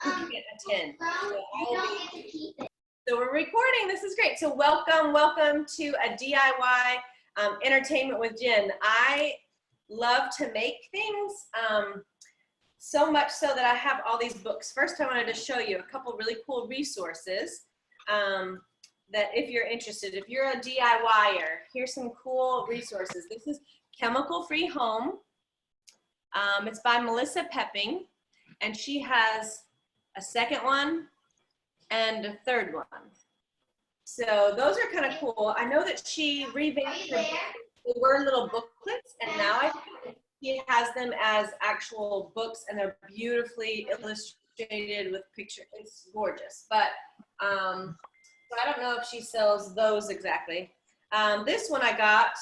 who can't attend. So we're recording. This is great. So welcome to a DIY entertainment with Jen. I love to make things so much so that I have all these books. First, I wanted to show you a couple really cool resources that if you're interested, if you're a DIYer, here's some cool resources. This is Chemical Free Home. It's by Melissa Pepping, and she has a second one and a third one. So those are kind of cool. I know that she revamped her books. They were little booklets, and now I think she has them as actual books, and they're beautifully illustrated with pictures. It's gorgeous. But so I don't know if she sells those exactly. This one I got.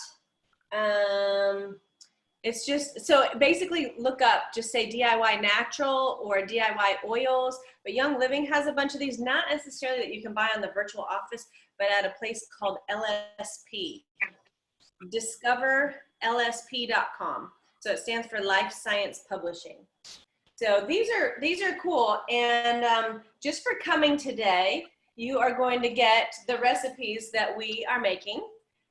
It's just, so basically look up, just say DIY natural or DIY oils, but Young Living has a bunch of these, not necessarily that you can buy on the virtual office, but at a place called LSP, discoverlsp.com. So it stands for Life Science Publishing. So these are cool, and just for coming today, you are going to get the recipes that we are making.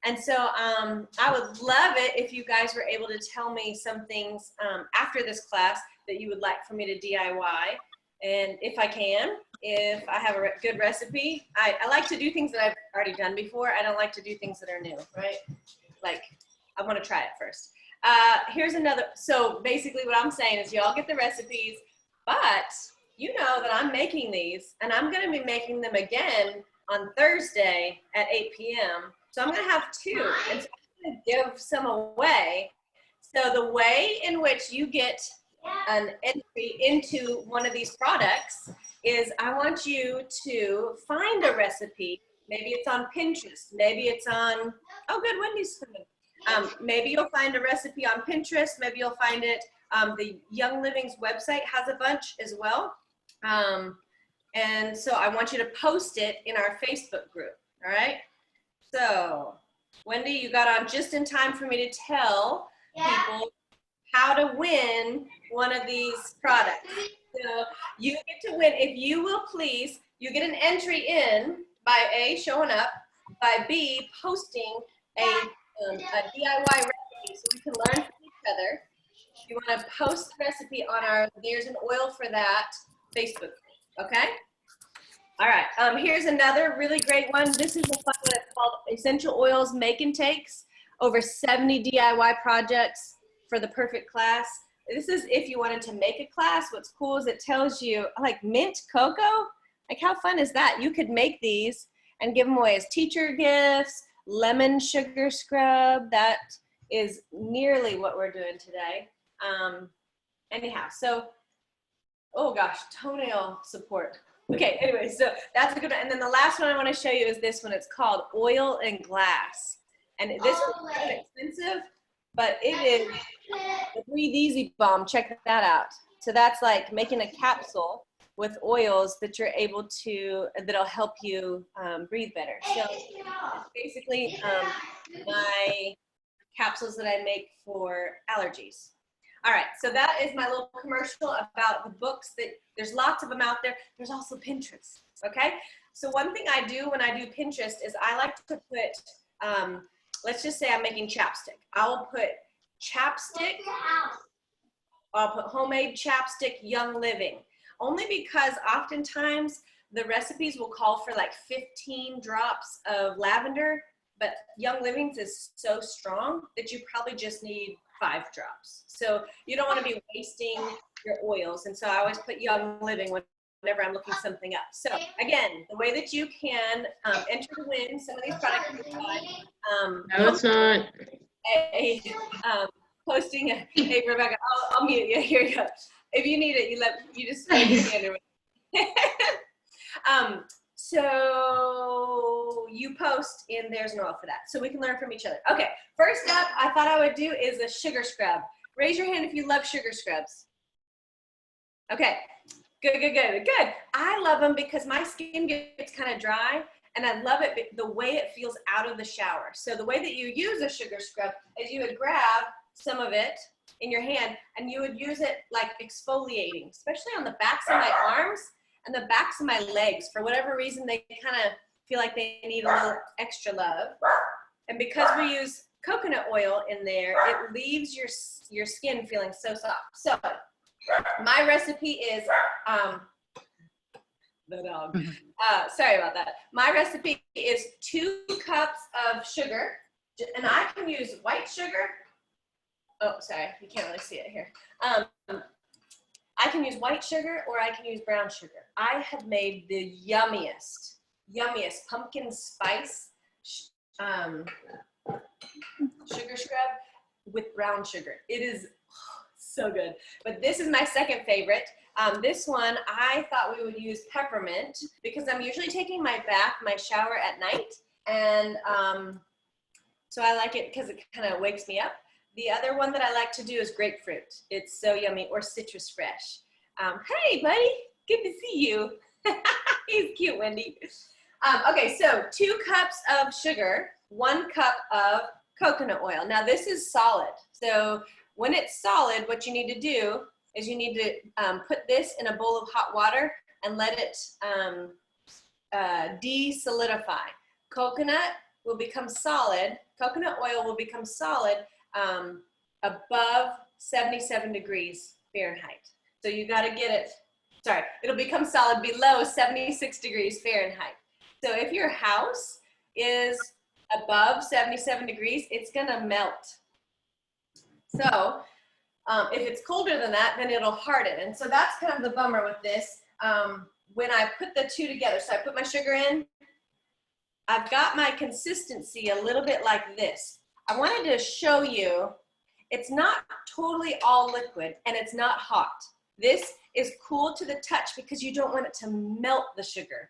And so I would love it if you guys were able to tell me some things after this class that you would like for me to DIY. And if I can, if I have a good recipe, I like to do things that I've already done before. I don't like to do things that are new, right? Like, I want to try it first. Here's another. So basically what I'm saying is you all get the recipes, but you know that I'm making these, and I'm going to be making them again on Thursday at 8 p.m. So I'm going to have two, and so I'm going to give some away. So the way in which you get an entry into one of these products is I want you to find a recipe. Maybe it's on Pinterest. Maybe it's on, oh good, Wendy's coming. Maybe you'll find a recipe on Pinterest. Maybe you'll find it, the Young Living's website has a bunch as well. And so I want you to post it in our Facebook group, all right? So, Wendy, you got on just in time for me to tell people how to win one of these products. So, you get to win, if you will please, you get an entry in by A, showing up, by B, posting a DIY recipe so we can learn from each other. You want to post the recipe on our There's an Oil for That Facebook group, okay? All right, here's another really great one. This is a fun one. It's called Essential Oils Make and Takes, over 70 DIY projects for the perfect class. This is if you wanted to make a class. What's cool is it tells you, like mint cocoa, like how fun is that? You could make these and give them away as teacher gifts, lemon sugar scrub. That is nearly what we're doing today. Anyhow, so, oh gosh, toenail support. Okay, anyway, so that's a good one. And then the last one I want to show you is this one. It's called Oil and Glass. And this is kind of expensive, but it is the Breathe Easy Balm. Check that out. So that's like making a capsule with oils that you're able to, that'll help you breathe better. So basically my capsules that I make for allergies. All right, so that is my little commercial about the books. That there's lots of them out there. There's also Pinterest, okay? So one thing I do when I do Pinterest is I like to put, let's just say I'm making chapstick. I'll put chapstick, I'll put homemade chapstick, Young Living. Only because oftentimes the recipes will call for like 15 drops of lavender, but Young Living's is so strong that you probably just need 5 drops. So you don't want to be wasting your oils. And so I always put Young Living whenever I'm looking something up. So again, the way that you can enter to win some of these products, no, it's not. Posting hey Rebecca, I'll mute you. Here you go. If you need it, you just raise your hand. So you post in There's an Oil for That, so we can learn from each other. Okay, first up, I thought I would do is a sugar scrub. Raise your hand if you love sugar scrubs. Okay, good. I love them because my skin gets kind of dry, and I love it the way it feels out of the shower. So the way that you use a sugar scrub is you would grab some of it in your hand, and you would use it like exfoliating, especially on the backs of my arms. and the backs of my legs. For whatever reason, they kind of feel like they need a little extra love. And because we use coconut oil in there, it leaves your skin feeling so soft. So my recipe is, the dog. Sorry about that. My recipe is 2 cups of sugar, and I can use white sugar. Oh, sorry, you can't really see it here. I can use white sugar or I can use brown sugar. I have made the yummiest pumpkin spice sugar scrub with brown sugar. It is so good. But this is my second favorite. This one, I thought we would use peppermint because I'm usually taking my shower at night. And so I like it because it kind of wakes me up. The other one that I like to do is grapefruit. It's so yummy, or citrus fresh. Hey, buddy, good to see you. He's cute, Wendy. Okay, so 2 cups of sugar, 1 cup of coconut oil. Now this is solid. So when it's solid, what you need to do is you need to put this in a bowl of hot water and let it de-solidify. Coconut will become solid. Coconut oil will become solid above 77 degrees Fahrenheit. So you got to get it, sorry, it'll become solid below 76 degrees Fahrenheit. So if your house is above 77 degrees, it's going to melt. So if it's colder than that, then it'll harden. And so that's kind of the bummer with this. When I put the 2 together, so I put my sugar in, I've got my consistency a little bit like this. I wanted to show you, it's not totally all liquid and it's not hot. This is cool to the touch because you don't want it to melt the sugar.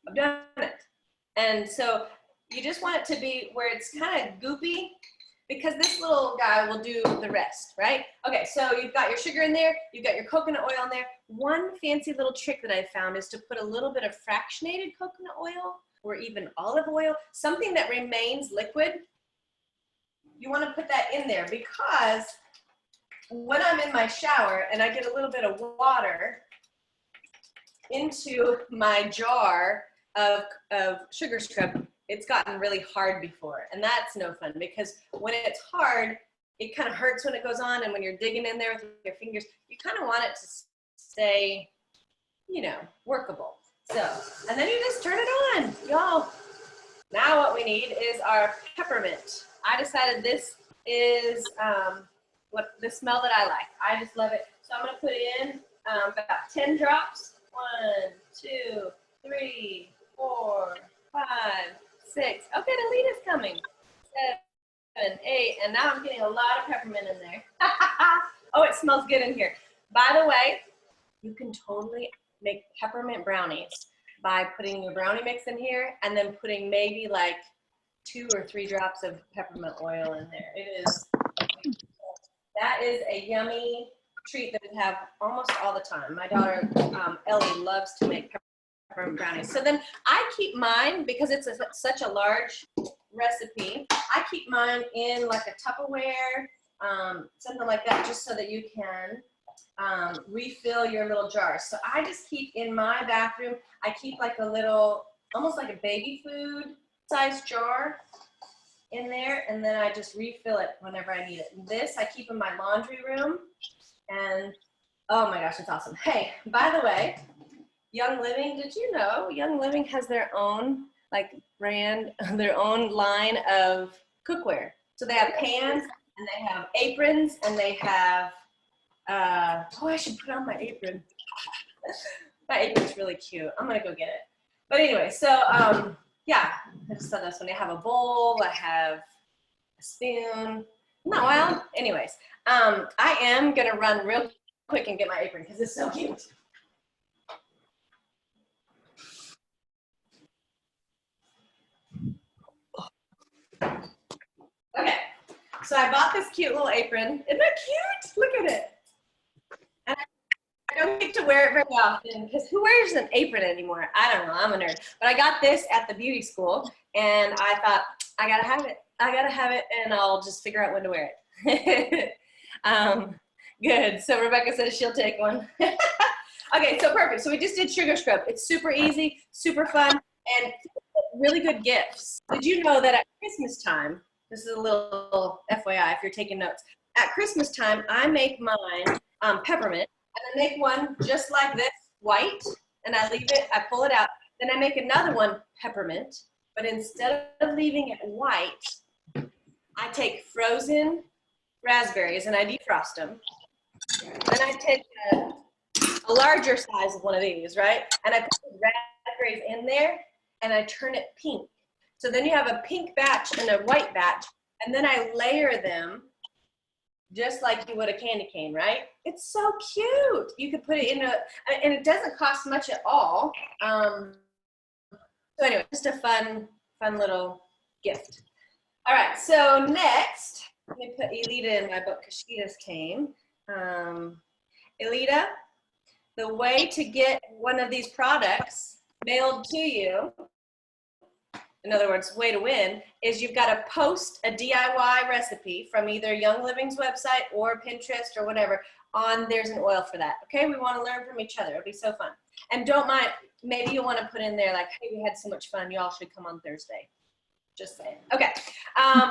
I've done it. And so you just want it to be where it's kind of goopy because this little guy will do the rest, right? Okay, so you've got your sugar in there, you've got your coconut oil in there. One fancy little trick that I found is to put a little bit of fractionated coconut oil or even olive oil, something that remains liquid. You want to put that in there because when I'm in my shower and I get a little bit of water into my jar of sugar scrub, it's gotten really hard before, and that's no fun because when it's hard, it kind of hurts when it goes on, and when you're digging in there with your fingers, you kind of want it to stay, you know, workable. So, and then you just turn it on, y'all. Now what we need is our peppermint. I decided this is what the smell that I like. I just love it. So I'm gonna put in about 10 drops. 1, 2, 3, 4, 5, 6. Okay, the lead is coming. 7, 8, and now I'm getting a lot of peppermint in there. Oh, it smells good in here. By the way, you can totally make peppermint brownies by putting your brownie mix in here and then putting maybe like 2 or 3 drops of peppermint oil in there. That is a yummy treat that we have almost all the time. My daughter, Ellie, loves to make peppermint brownies. So then I keep mine, because it's such a large recipe, I keep mine in like a Tupperware, something like that, just so that you can refill your little jars. So I just keep in my bathroom, I keep like a little, almost like a baby food size jar in there, and then I just refill it whenever I need it. This I keep in my laundry room, and oh my gosh, it's awesome. Hey, by the way, Young Living, did you know Young Living has their own like brand, their own line of cookware? So they have pans, and they have aprons, and they have, oh, I should put on my apron. My apron's really cute. I'm gonna go get it. But anyway, so yeah, I just saw this one. I have a bowl, I have a spoon. No, well, anyways, I am gonna run real quick and get my apron because it's so cute. Okay, so I bought this cute little apron. Isn't that cute? Look at it. And I don't get to wear it very often because who wears an apron anymore? I don't know, I'm a nerd. But I got this at the beauty school and I thought, I gotta have it. I gotta have it, and I'll just figure out when to wear it. Good, so Rebecca says she'll take one. Okay, so perfect. So we just did sugar scrub. It's super easy, super fun, and really good gifts. Did you know that at Christmas time, this is a little FYI if you're taking notes, at Christmas time, I make mine peppermint, and I make one just like this, white, and I leave it, I pull it out. Then I make another one peppermint, but instead of leaving it white, I take frozen raspberries and I defrost them. Then I take a larger size of one of these, right? And I put the raspberries in there and I turn it pink. So then you have a pink batch and a white batch, and then I layer them just like you would a candy cane, right? It's so cute. You could put it in and it doesn't cost much at all. So anyway, just a fun little gift. All right, so next, let me put Elita in my book because she just came. Elita, the way to get one of these products mailed to you, in other words, way to win, is you've got to post a DIY recipe from either Young Living's website or Pinterest or whatever on There's an Oil for That. Okay, we want to learn from each other. It'll be so fun. And don't mind, maybe you want to put in there like, hey, we had so much fun. Y'all should come on Thursday. Just saying. Okay,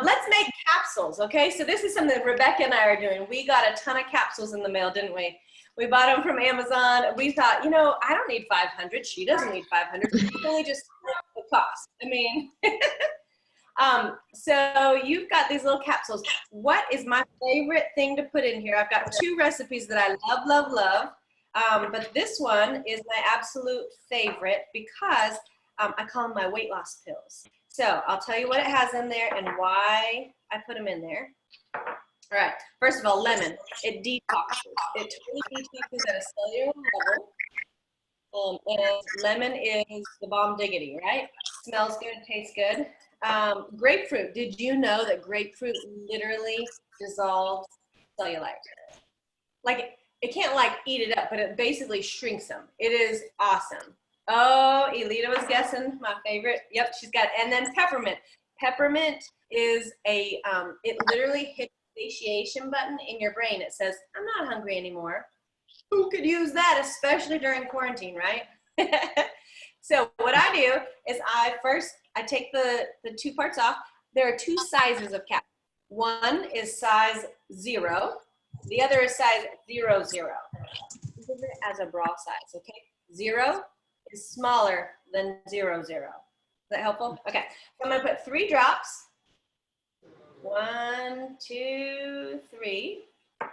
let's make capsules, okay? So this is something that Rebecca and I are doing. We got a ton of capsules in the mail, didn't we? We bought them from Amazon. We thought, you know, I don't need 500. She doesn't need 500. It's only just the cost. I mean, so you've got these little capsules. What is my favorite thing to put in here? I've got 2 recipes that I love, love, love. But this one is my absolute favorite because I call them my weight loss pills. So I'll tell you what it has in there and why I put them in there. All right, first of all, lemon. It detoxes. It totally detoxes at a cellular level. And lemon is the bomb diggity, right? Smells good, tastes good. Grapefruit. Did you know that grapefruit literally dissolves cellulite? Like, it can't like eat it up, but it basically shrinks them. It is awesome. Oh, Elita was guessing my favorite. Yep, she's got it. And then peppermint. Peppermint is a, it literally hits the satiation button in your brain. It says, I'm not hungry anymore. Who could use that, especially during quarantine, right? So what I do is I take the 2 parts off. There are 2 sizes of cap. One is size 0. The other is size 00. Think of it as a bra size, okay? 0 is smaller than 00. Is that helpful? Okay, so I'm gonna put 3 drops. 1, 2, 3.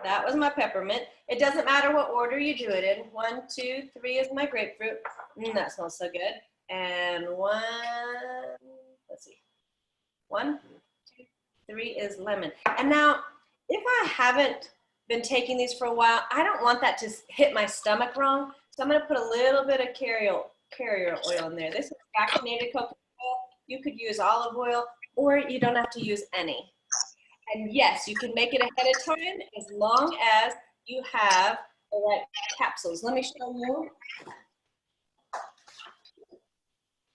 That was my peppermint. It doesn't matter what order you do it in. 1, 2, 3 is my grapefruit. That smells so good. And 1, let's see. 1, 2, 3 is lemon. And now, if I haven't been taking these for a while, I don't want that to hit my stomach wrong. So I'm gonna put a little bit of carrier oil in there. This is fractionated coconut oil. You could use olive oil, or you don't have to use any. And yes, you can make it ahead of time as long as you have the right capsules. Let me show you.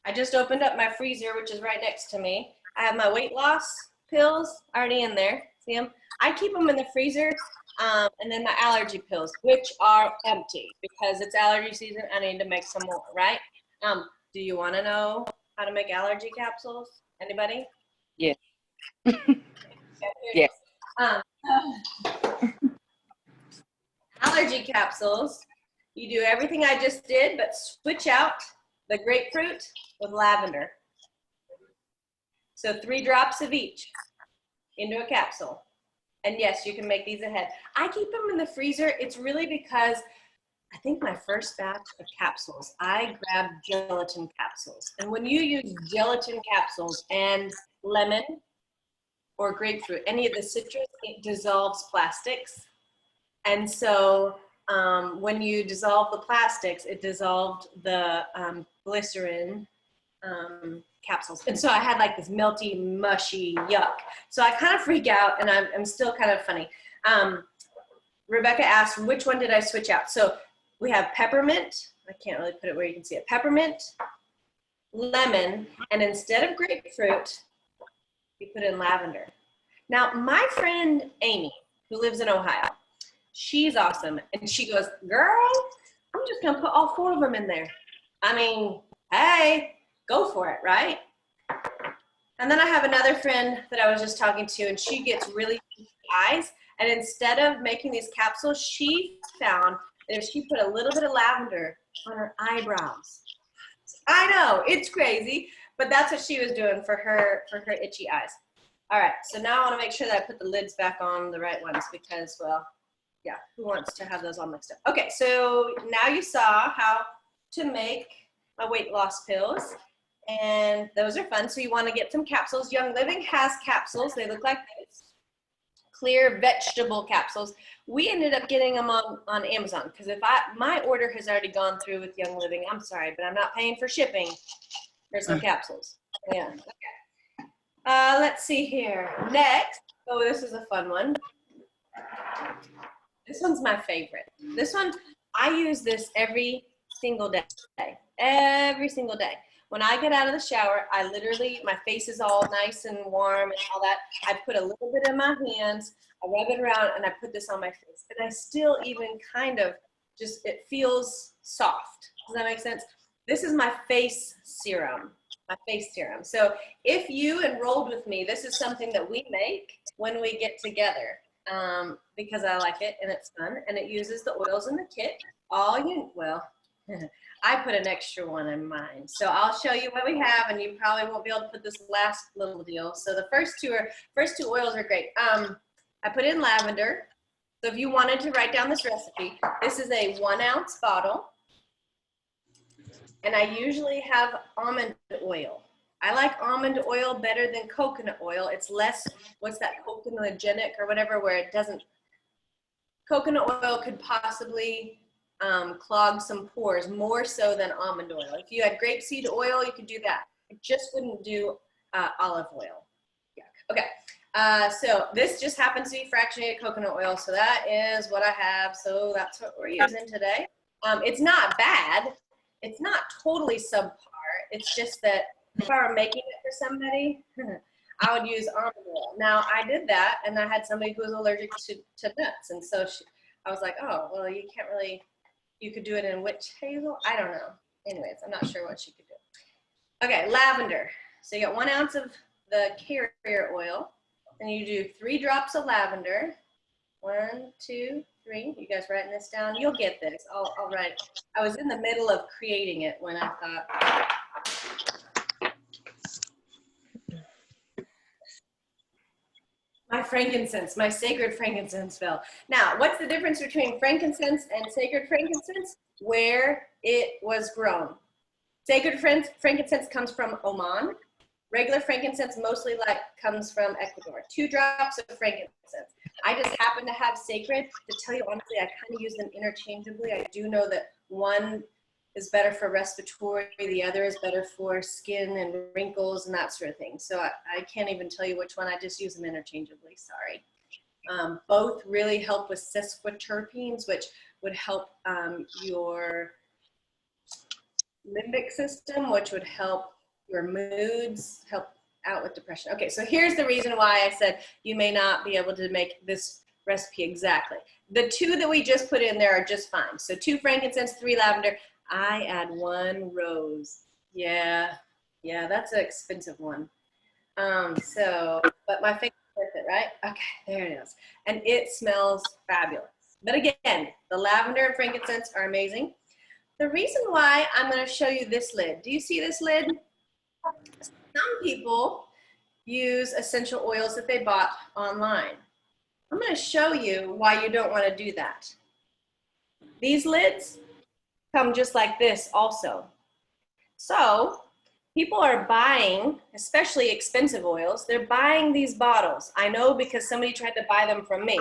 I just opened up my freezer, which is right next to me. I have my weight loss pills already in there. See them? I keep them in the freezer, and then my allergy pills, which are empty because it's allergy season. I need to make some more, right? Do you want to know how to make allergy capsules? Anybody? Yeah. Yeah. Allergy capsules, you do everything I just did, but switch out the grapefruit with lavender. So 3 drops of each into a capsule. And yes, you can make these ahead. I keep them in the freezer. It's really because I think my first batch of capsules, I grabbed gelatin capsules. And when you use gelatin capsules and lemon or grapefruit, any of the citrus, it dissolves plastics. And so when you dissolve the plastics, it dissolved the glycerin capsules. And so I had like this melty, mushy yuck. So I kind of freak out, and I'm still kind of funny. Rebecca asked, which one did I switch out? So we have peppermint. I can't really put it where you can see it. Peppermint, lemon, and instead of grapefruit, you put in lavender. Now, my friend Amy, who lives in Ohio, she's awesome. And she goes, girl, I'm just gonna put all 4 of them in there. I mean, hey, go for it, right? And then I have another friend that I was just talking to, and she gets really itchy eyes. And instead of making these capsules, she found that if she put a little bit of lavender on her eyebrows, I know, it's crazy, but that's what she was doing for her itchy eyes. All right, so now I want to make sure that I put the lids back on the right ones because, well, yeah, who wants to have those all mixed up? Okay, so now you saw how to make my weight loss pills, and those are fun. So you want to get some capsules. Young Living has capsules. They look like this. Clear vegetable capsules. We ended up getting them on Amazon because if my order has already gone through with Young Living, I'm sorry, but I'm not paying for shipping for some capsules. Yeah. Okay. Let's see here. Next, oh, this is a fun one. This one's my favorite. This one, I use this every single day. Every single day. When I get out of the shower, I literally, my face is all nice and warm and all that. I put a little bit in my hands, I rub it around, and I put this on my face. And I still even kind of just, it feels soft. Does that make sense? This is my face serum, So if you enrolled with me, this is something that we make when we get together because I like it and it's fun. And it uses the oils in the kit. I put an extra one in mine. So I'll show you what we have, and you probably won't be able to put this last little deal. So the first two oils are great. I put in lavender. So if you wanted to write down this recipe, this is a 1 ounce bottle. And I usually have almond oil. I like almond oil better than coconut oil. It's less, what's that, coconutogenic or whatever, where it doesn't, coconut oil could possibly clog some pores more so than almond oil. If you had grapeseed oil, you could do that. I just wouldn't do olive oil. Yuck. Okay, so this just happens to be fractionated coconut oil, so that is what I have. So that's what we're using today. It's not bad. It's not totally subpar. It's just that if I were making it for somebody, I would use almond oil. Now, I did that, and I had somebody who was allergic to nuts, and so I was like, oh, well, you can't really, you could do it in witch hazel? I don't know. Anyways, I'm not sure what she could do. Okay, lavender. So you got 1 ounce of the carrier oil, and you do 3 drops of lavender. 1, 2, 3. You guys writing this down? You'll get this. I'll write it. I was in the middle of creating it when I thought. My frankincense, my sacred frankincense fell. Now, what's the difference between frankincense and sacred frankincense? Where it was grown. Sacred frankincense comes from Oman. Regular frankincense mostly comes from Ecuador. 2 drops of frankincense. I just happen to have sacred. To tell you honestly, I kind of use them interchangeably. I do know that one is better for respiratory, the other is better for skin and wrinkles and that sort of thing. So I can't even tell you which one. I just use them interchangeably, sorry. Both really help with sesquiterpenes, which would help your limbic system, which would help your moods, help out with depression. Okay, so here's the reason why I said you may not be able to make this recipe exactly. The 2 that we just put in there are just fine. So 2 frankincense, 3 lavender. I add 1 rose. Yeah, that's an expensive one. But my favorite is worth it, right? Okay, there it is. And it smells fabulous. But again, the lavender and frankincense are amazing. The reason why I'm going to show you this lid. Do you see this lid? Some people use essential oils that they bought online. I'm going to show you why you don't want to do that. These lids come just like this also. So people are buying, especially expensive oils, they're buying these bottles. I know because somebody tried to buy them from me.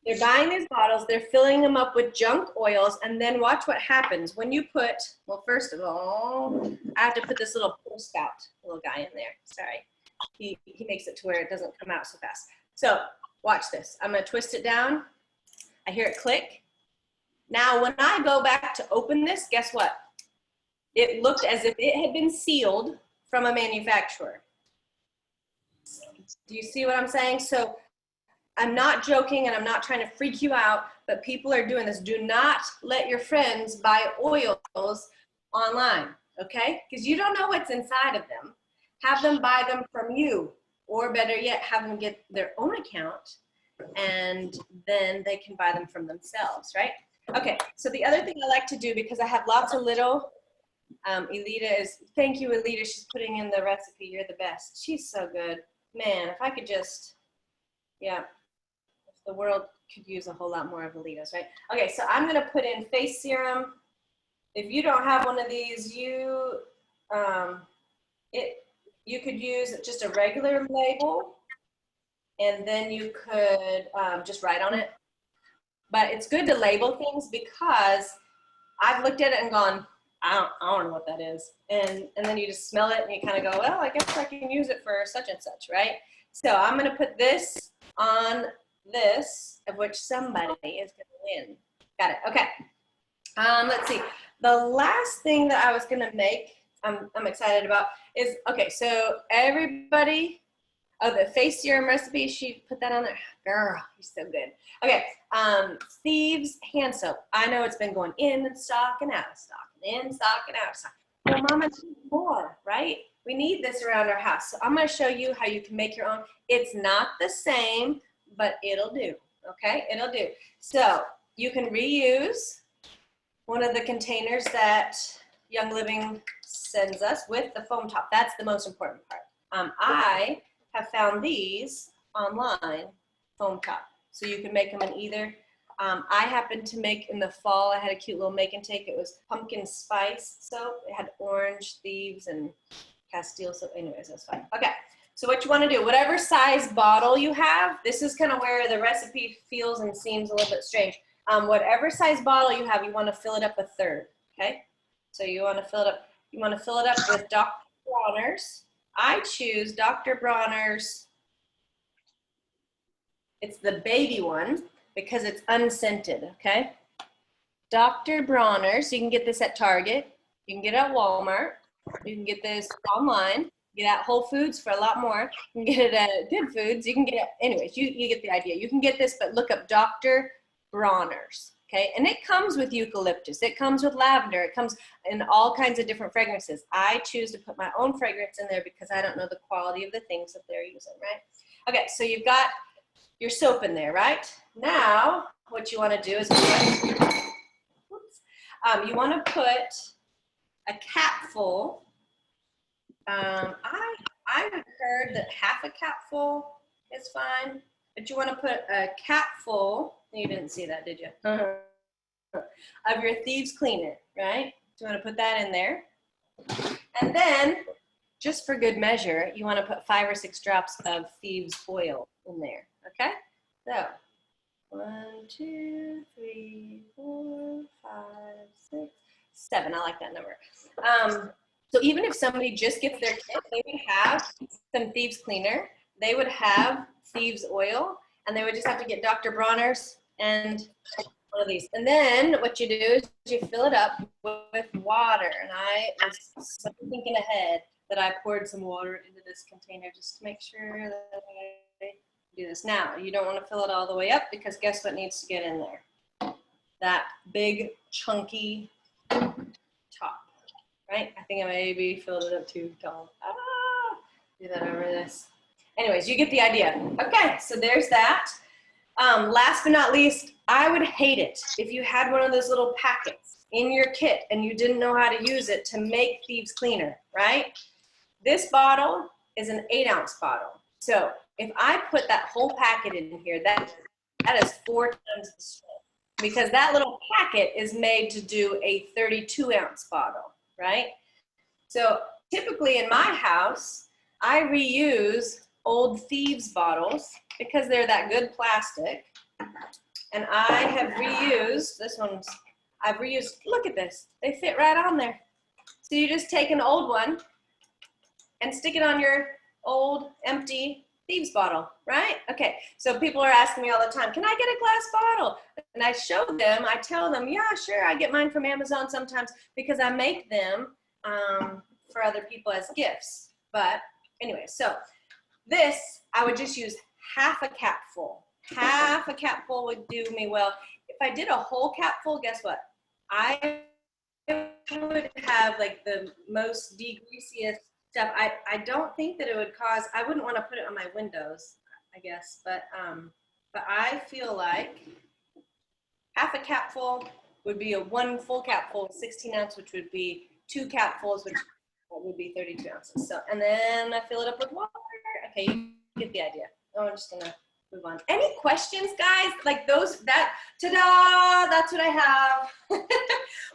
They're buying these bottles, they're filling them up with junk oils, and then watch what happens when you put, well, first of all, I have to put this little pull spout little guy in there. Sorry. He makes it to where it doesn't come out so fast. So watch this. I'm going to twist it down. I hear it click. Now, when I go back to open this, guess what? It looked as if it had been sealed from a manufacturer. Do you see what I'm saying? So I'm not joking and I'm not trying to freak you out, but people are doing this. Do not let your friends buy oils online, okay? Because you don't know what's inside of them. Have them buy them from you, or better yet, have them get their own account, and then they can buy them from themselves, right? Okay, so the other thing I like to do, because I have lots of little, Elita is, thank you, Elita, she's putting in the recipe. You're the best. She's so good. Man, if I could just, yeah, if the world could use a whole lot more of Elitas, right? Okay, so I'm gonna put in face serum. If you don't have one of these, you could use just a regular label, and then you could just write on it. But it's good to label things, because I've looked at it and gone, I don't know what that is. And then you just smell it and you kind of go, well, I guess I can use it for such and such, right? So I'm going to put this on this, of which somebody is going to win. Got it. Okay. Let's see. The last thing that I was going to make, I'm excited about is, okay, so everybody, oh, the face serum recipe, she put that on there. Girl, you're so good. Okay, Thieves hand soap. I know it's been going in stock and out of stock, in stock and out of stock. Well, Mama, more, right? We need this around our house. So I'm gonna show you how you can make your own. It's not the same, but it'll do, okay? It'll do. So you can reuse one of the containers that Young Living sends us with the foam top. That's the most important part. I have found these online, foam top. So you can make them in either. I happened to make in the fall, I had a cute little make and take. It was pumpkin spice soap. It had orange, thieves, and Castile soap. Anyways, that's fine. Okay, so what you want to do, whatever size bottle you have, this is kind of where the recipe feels and seems a little bit strange. Whatever size bottle you have, you want to fill it up a third, okay? So you want to fill it up. You want to fill it up with Dr. Bronner's. I choose Dr. Bronner's. It's the baby one because it's unscented, okay? Dr. Bronner's, you can get this at Target. You can get it at Walmart. You can get this online. Get it at Whole Foods for a lot more. You can get it at Good Foods. You can get it, anyways, you get the idea. You can get this, but look up Dr. Bronner's, okay? And it comes with eucalyptus. It comes with lavender. It comes in all kinds of different fragrances. I choose to put my own fragrance in there because I don't know the quality of the things that they're using, right? Okay, so you've got your soap in there, right? Now, what you want to do is put, you want to put a capful. I've heard that half a capful is fine, but you want to put a capful. You didn't see that, did you? Of your Thieves cleaner, right? So you want to put that in there. And then, just for good measure, you want to put 5 or 6 drops of Thieves oil in there, okay? So, 1, 2, 3, 4, 5, 6, 7. I like that number. So even if somebody just gets their kit, they would have some Thieves cleaner, they would have Thieves oil, and they would just have to get Dr. Bronner's and one of these. And then what you do is you fill it up with water. And I was thinking ahead that I poured some water into this container just to make sure that I do this. Now, you don't want to fill it all the way up because guess what needs to get in there? That big, chunky top, right? I think I maybe filled it up too tall. Do that over this. Anyways, you get the idea. Okay, so there's that. Last but not least, I would hate it if you had one of those little packets in your kit and you didn't know how to use it to make Thieves cleaner, right? This bottle is an 8-ounce bottle. So if I put that whole packet in here, that is 4 times the strength because that little packet is made to do a 32-ounce bottle, right? So typically in my house, I reuse old Thieves bottles because they're that good plastic. And I have reused, I've reused, look at this. They fit right on there. So you just take an old one and stick it on your old empty Thieves bottle, right? Okay, so people are asking me all the time, can I get a glass bottle? And I show them, I tell them, yeah, sure, I get mine from Amazon sometimes because I make them for other people as gifts. But anyway, so this, I would just use half a capful. Half a capful would do me well. I did a whole capful, guess what? I would have like the most degreasiest stuff. I don't think that it would cause, I wouldn't want to put it on my windows, I guess, but I feel like half a capful would be a 1 full capful, 16 ounce, which would be 2 capfuls, which would be 32 ounces. So, and then I fill it up with water. Okay, you get the idea. Oh, I'm just gonna move on. Any questions, guys? Like those, ta-da, that's what I have.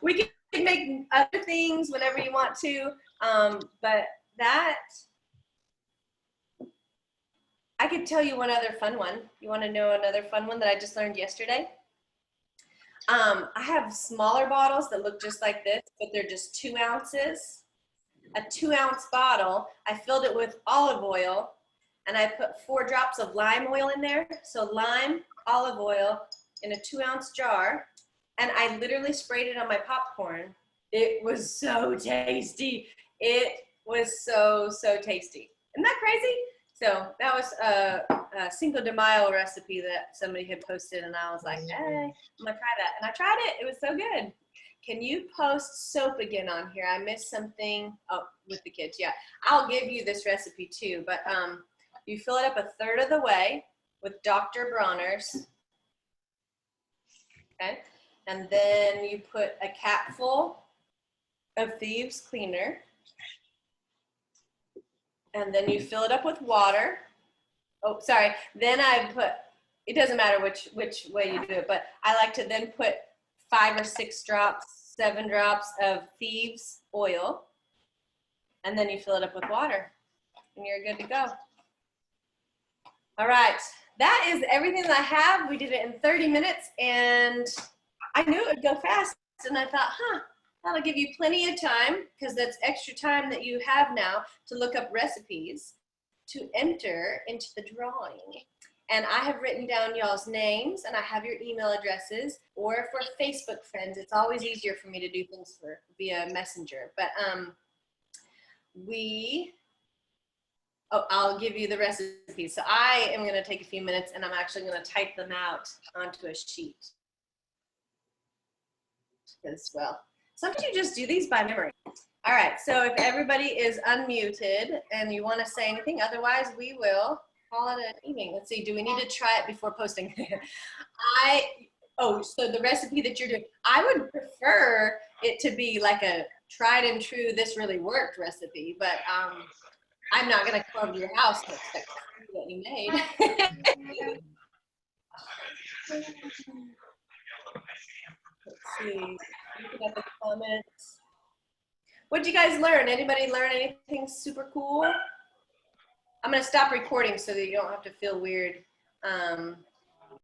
We can make other things whenever you want to, but that, I could tell you one other fun one. You wanna know another fun one that I just learned yesterday? I have smaller bottles that look just like this, but they're just 2 ounces. A 2-ounce bottle, I filled it with olive oil, and I put 4 drops of lime oil in there. So lime, olive oil in a 2-ounce jar, and I literally sprayed it on my popcorn. It was so tasty. It was so tasty. Isn't that crazy? So that was a Cinco de Mayo recipe that somebody had posted, and I was like, hey, I'm gonna try that. And I tried it. It was so good. Can you post soap again on here? I missed something. Oh, with the kids, yeah. I'll give you this recipe too, but you fill it up a third of the way with Dr. Bronner's, okay? And then you put a capful of Thieves cleaner, and then you fill it up with water. Oh, sorry. Then I put, it doesn't matter which way you do it, but I like to then put 5 or 6 drops, 7 drops of Thieves oil, and then you fill it up with water, and you're good to go. All right, that is everything that I have. We did it in 30 minutes, and I knew it would go fast, and I thought, that'll give you plenty of time, because that's extra time that you have now to look up recipes to enter into the drawing. And I have written down y'all's names, and I have your email addresses, or for Facebook friends. It's always easier for me to do things via Messenger. But I'll give you the recipes. So I am going to take a few minutes, and I'm actually going to type them out onto a sheet as well. Sometimes you just do these by memory. All right, so if everybody is unmuted and you want to say anything, otherwise we will call it an evening. Let's see, do we need to try it before posting? So the recipe that you're doing, I would prefer it to be like a tried and true, this really worked recipe, but I'm not going to come over to your house to expect what you made. Let's see, looking at the comments. What did you guys learn? Anybody learn anything super cool? I'm going to stop recording so that you don't have to feel weird